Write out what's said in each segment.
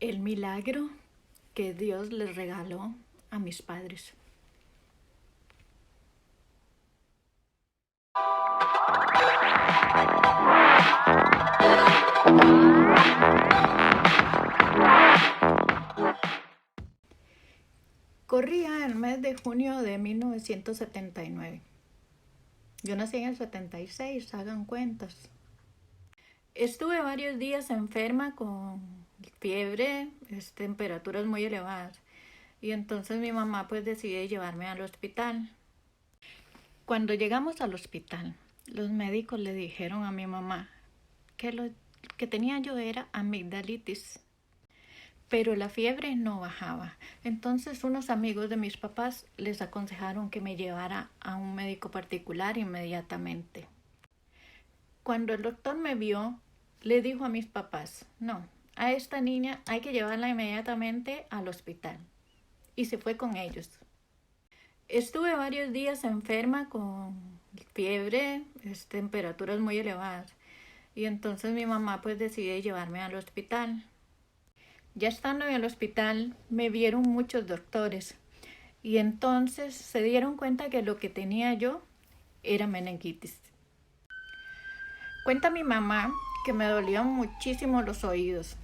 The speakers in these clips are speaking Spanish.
el milagro que Dios les regaló a mis padres. Corría el mes de junio de 1979. Yo nací en el 76, hagan cuentas. Estuve varios días enferma con fiebre, temperaturas muy elevadas. Y entonces mi mamá pues decidió llevarme al hospital. Cuando llegamos al hospital, los médicos le dijeron a mi mamá que lo que tenía yo era amigdalitis, pero la fiebre no bajaba. Entonces unos amigos de mis papás les aconsejaron que me llevara a un médico particular inmediatamente. Cuando el doctor me vio, le dijo a mis papás, no, a esta niña hay que llevarla inmediatamente al hospital. Y se fue con ellos. Estuve varios días enferma con fiebre, temperaturas muy elevadas. Y entonces mi mamá pues decidió llevarme al hospital. Ya estando en el hospital me vieron muchos doctores y entonces se dieron cuenta que lo que tenía yo era meningitis. Cuenta mi mamá que me dolían muchísimo los oídos.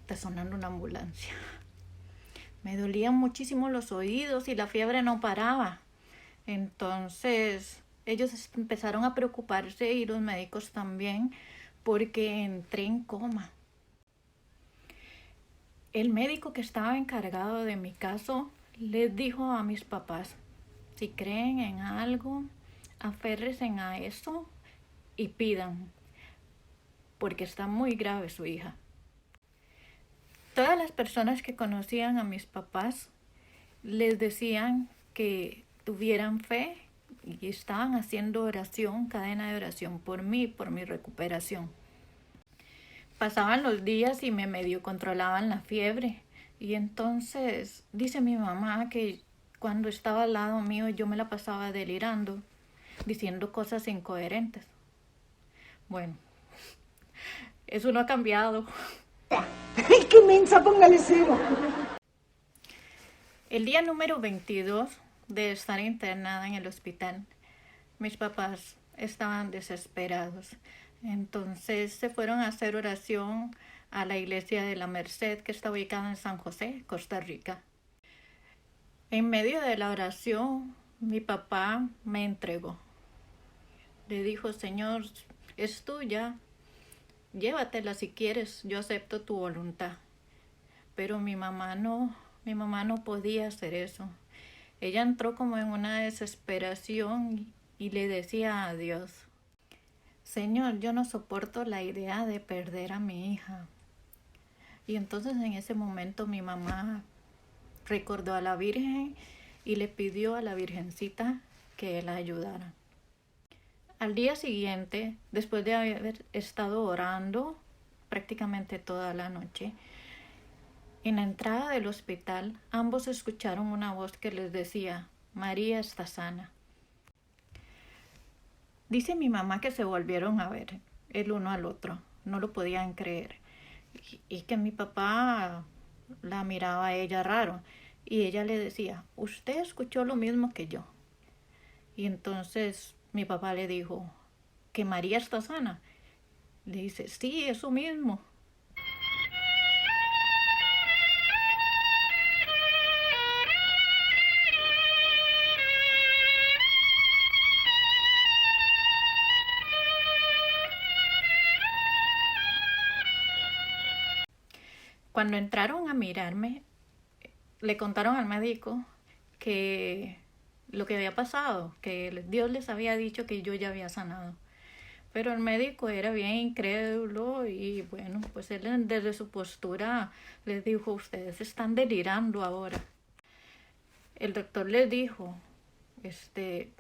Está sonando una ambulancia. Me dolían muchísimo los oídos y la fiebre no paraba. Entonces ellos empezaron a preocuparse y los médicos también porque entré en coma. El médico que estaba encargado de mi caso les dijo a mis papás, si creen en algo, aférrense a eso y pidan, porque está muy grave su hija. Todas las personas que conocían a mis papás les decían que tuvieran fe y estaban haciendo oración, cadena de oración por mí, por mi recuperación. Pasaban los días y me medio controlaban la fiebre. Y entonces dice mi mamá que cuando estaba al lado mío yo me la pasaba delirando, diciendo cosas incoherentes. Bueno, eso no ha cambiado. ¡Ay, qué mensa! Póngale cero. El día número 22 de estar internada en el hospital, mis papás estaban desesperados. Entonces se fueron a hacer oración a la iglesia de la Merced, que está ubicada en San José, Costa Rica. En medio de la oración, mi papá me entregó. Le dijo, Señor, es tuya, llévatela si quieres, yo acepto tu voluntad. Pero mi mamá no podía hacer eso. Ella entró como en una desesperación y le decía a Dios, Señor, yo no soporto la idea de perder a mi hija. Y entonces en ese momento mi mamá recordó a la Virgen y le pidió a la Virgencita que la ayudara. Al día siguiente, después de haber estado orando prácticamente toda la noche, en la entrada del hospital ambos escucharon una voz que les decía, María está sana. Dice mi mamá que se volvieron a ver el uno al otro, no lo podían creer. Y que mi papá la miraba a ella raro. Y ella le decía, usted escuchó lo mismo que yo. Y entonces mi papá le dijo, ¿que María está sana? Le dice, sí, eso mismo. Cuando entraron a mirarme, le contaron al médico que lo que había pasado, que Dios les había dicho que yo ya había sanado. Pero el médico era bien incrédulo y bueno, pues él desde su postura les dijo, ustedes están delirando ahora. El doctor les dijo,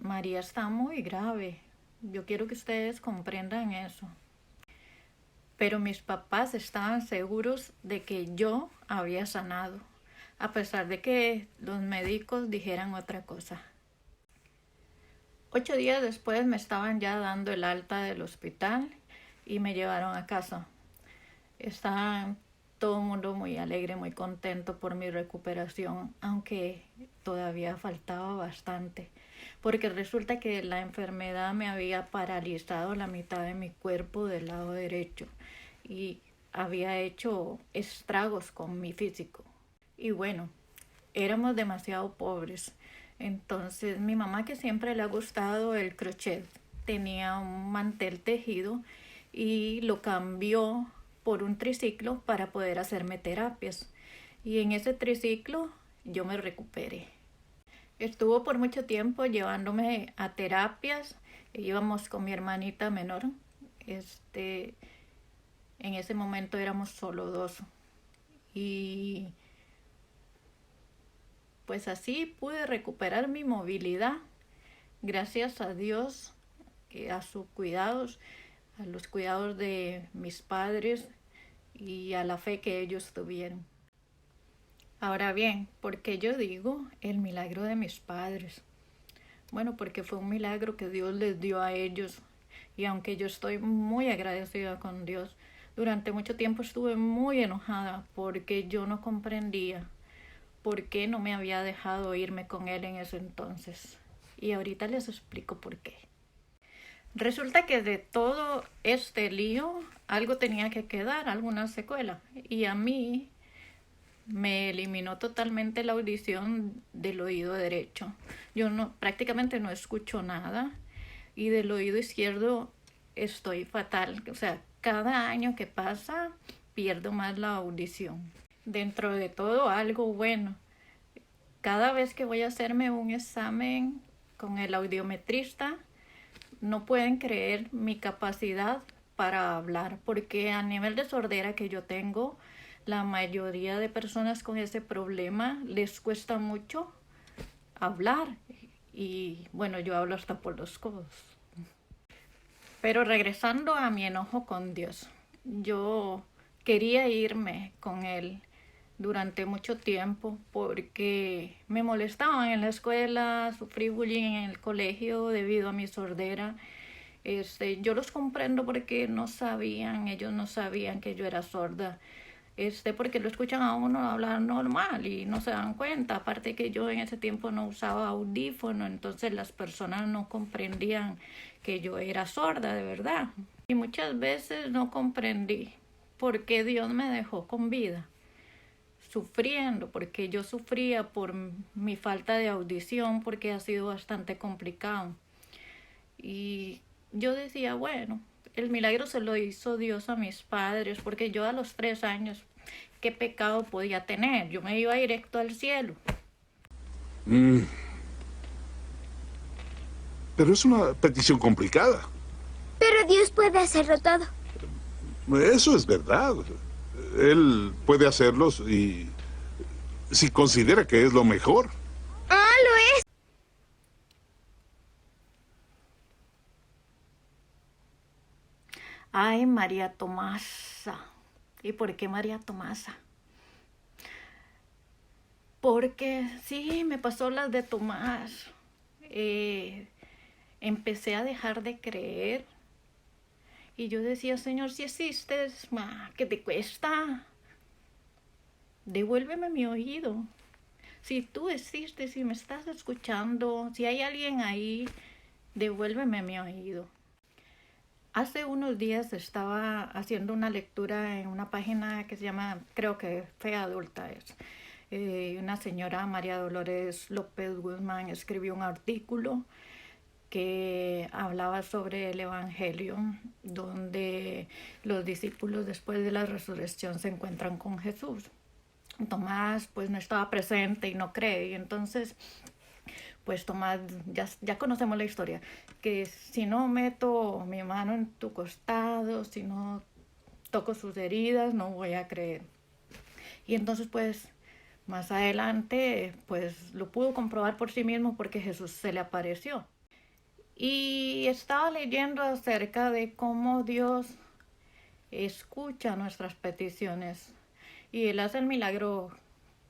María está muy grave, yo quiero que ustedes comprendan eso. Pero mis papás estaban seguros de que yo había sanado, a pesar de que los médicos dijeran otra cosa. 8 días después me estaban ya dando el alta del hospital y me llevaron a casa. Estaban todo el mundo muy alegre, muy contento por mi recuperación, aunque todavía faltaba bastante, porque resulta que la enfermedad me había paralizado la mitad de mi cuerpo del lado derecho y había hecho estragos con mi físico. Y bueno, éramos demasiado pobres. Entonces mi mamá, que siempre le ha gustado el crochet, tenía un mantel tejido y lo cambió por un triciclo para poder hacerme terapias. Y en ese triciclo yo me recuperé. Estuvo por mucho tiempo llevándome a terapias. Íbamos con mi hermanita menor. En ese momento éramos solo dos. Y pues así pude recuperar mi movilidad. Gracias a Dios, a sus cuidados, a los cuidados de mis padres y a la fe que ellos tuvieron. Ahora bien, ¿por qué yo digo el milagro de mis padres? Bueno, porque fue un milagro que Dios les dio a ellos. Y aunque yo estoy muy agradecida con Dios, durante mucho tiempo estuve muy enojada porque yo no comprendía por qué no me había dejado irme con Él en ese entonces. Y ahorita les explico por qué. Resulta que de todo este lío algo tenía que quedar, alguna secuela. Y a mí me eliminó totalmente la audición del oído derecho. Yo prácticamente no escucho nada y del oído izquierdo estoy fatal. O sea, cada año que pasa pierdo más la audición. Dentro de todo, algo bueno. Cada vez que voy a hacerme un examen con el audiometrista, no pueden creer mi capacidad para hablar, porque a nivel de sordera que yo tengo, la mayoría de personas con ese problema les cuesta mucho hablar. Y bueno, yo hablo hasta por los codos. Pero regresando a mi enojo con Dios, yo quería irme con Él durante mucho tiempo porque me molestaban en la escuela, sufrí bullying en el colegio debido a mi sordera. Yo los comprendo porque ellos no sabían que yo era sorda. Porque lo escuchan a uno hablar normal y no se dan cuenta. Aparte que yo en ese tiempo no usaba audífono, entonces las personas no comprendían que yo era sorda de verdad. Y muchas veces no comprendí por qué Dios me dejó con vida, sufriendo, porque yo sufría por mi falta de audición, porque ha sido bastante complicado. Y yo decía, bueno, el milagro se lo hizo Dios a mis padres, porque yo a los 3 años, ¿qué pecado podía tener? Yo me iba directo al cielo. Pero es una petición complicada. Pero Dios puede hacerlo todo. Eso es verdad. Él puede hacerlos y si considera que es lo mejor. ¡Ah, lo es! Ay, María Tomasa. ¿Y por qué María Tomasa? Porque sí, me pasó las de Tomás. Empecé a dejar de creer. Y yo decía, Señor, si existes, ¿qué te cuesta? Devuélveme mi oído. Si tú existes, si me estás escuchando, si hay alguien ahí, devuélveme mi oído. Hace unos días estaba haciendo una lectura en una página que se llama, creo que Fe Adulta es. Una señora, María Dolores López Guzmán, escribió un artículo que hablaba sobre el Evangelio, donde los discípulos después de la resurrección se encuentran con Jesús. Tomás pues no estaba presente y no cree, y entonces pues Tomás, ya conocemos la historia, que si no meto mi mano en tu costado, si no toco sus heridas, no voy a creer. Y entonces pues más adelante pues lo pudo comprobar por sí mismo porque Jesús se le apareció. Y estaba leyendo acerca de cómo Dios escucha nuestras peticiones y Él hace el milagro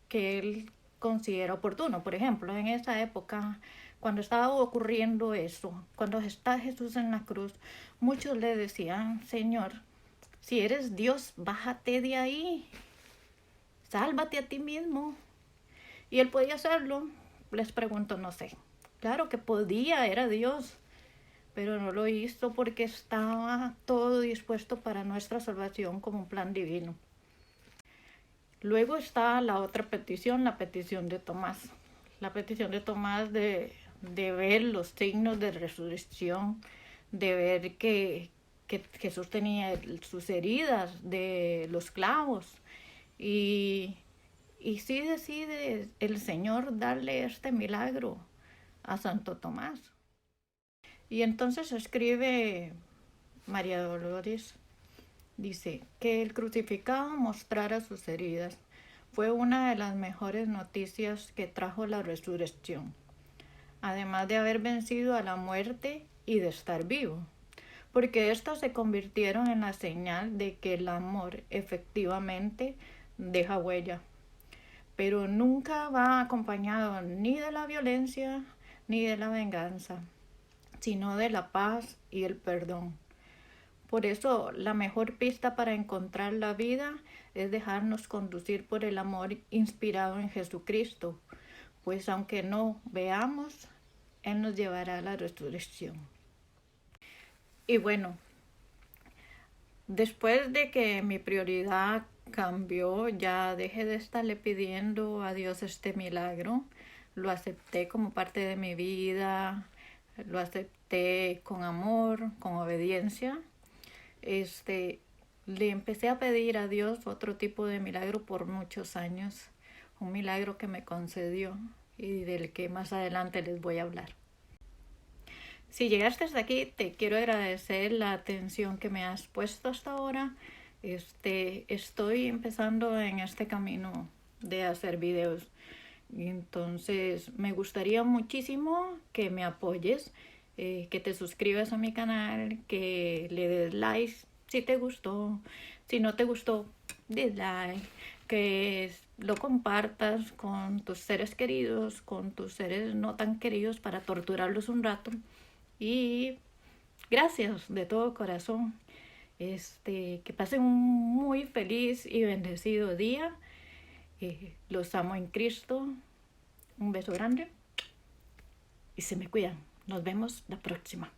que Él considera oportuno. Por ejemplo, en esa época, cuando estaba ocurriendo eso, cuando está Jesús en la cruz, muchos le decían, Señor, si eres Dios, bájate de ahí. sálvate a ti mismo. Y él podía hacerlo. Les pregunto, no sé. Claro que podía, era Dios, pero no lo hizo porque estaba todo dispuesto para nuestra salvación como un plan divino. Luego está la otra petición, la petición de Tomás. La petición de Tomás de ver los signos de resurrección, de ver que Jesús tenía sus heridas de los clavos. Y sí decide el Señor darle este milagro a Santo Tomás. Y entonces escribe María Dolores, dice que el crucificado mostrara sus heridas. Fue una de las mejores noticias que trajo la resurrección, además de haber vencido a la muerte y de estar vivo, porque éstas se convirtieron en la señal de que el amor efectivamente deja huella, pero nunca va acompañado ni de la violencia ni de la venganza, sino de la paz y el perdón. Por eso, la mejor pista para encontrar la vida es dejarnos conducir por el amor inspirado en Jesucristo, pues aunque no veamos, Él nos llevará a la resurrección. Y bueno, después de que mi prioridad cambió, ya dejé de estarle pidiendo a Dios este milagro, lo acepté como parte de mi vida, lo acepté con amor, con obediencia. Le empecé a pedir a Dios otro tipo de milagro por muchos años, un milagro que me concedió y del que más adelante les voy a hablar. Si llegaste hasta aquí, te quiero agradecer la atención que me has puesto hasta ahora. Estoy empezando en este camino de hacer videos. Entonces, me gustaría muchísimo que me apoyes, que te suscribas a mi canal, que le des like si te gustó. Si no te gustó, dislike, que lo compartas con tus seres queridos, con tus seres no tan queridos para torturarlos un rato. Y gracias de todo corazón. Que pasen un muy feliz y bendecido día. Los amo en Cristo. Un beso grande. Y se me cuidan. Nos vemos la próxima.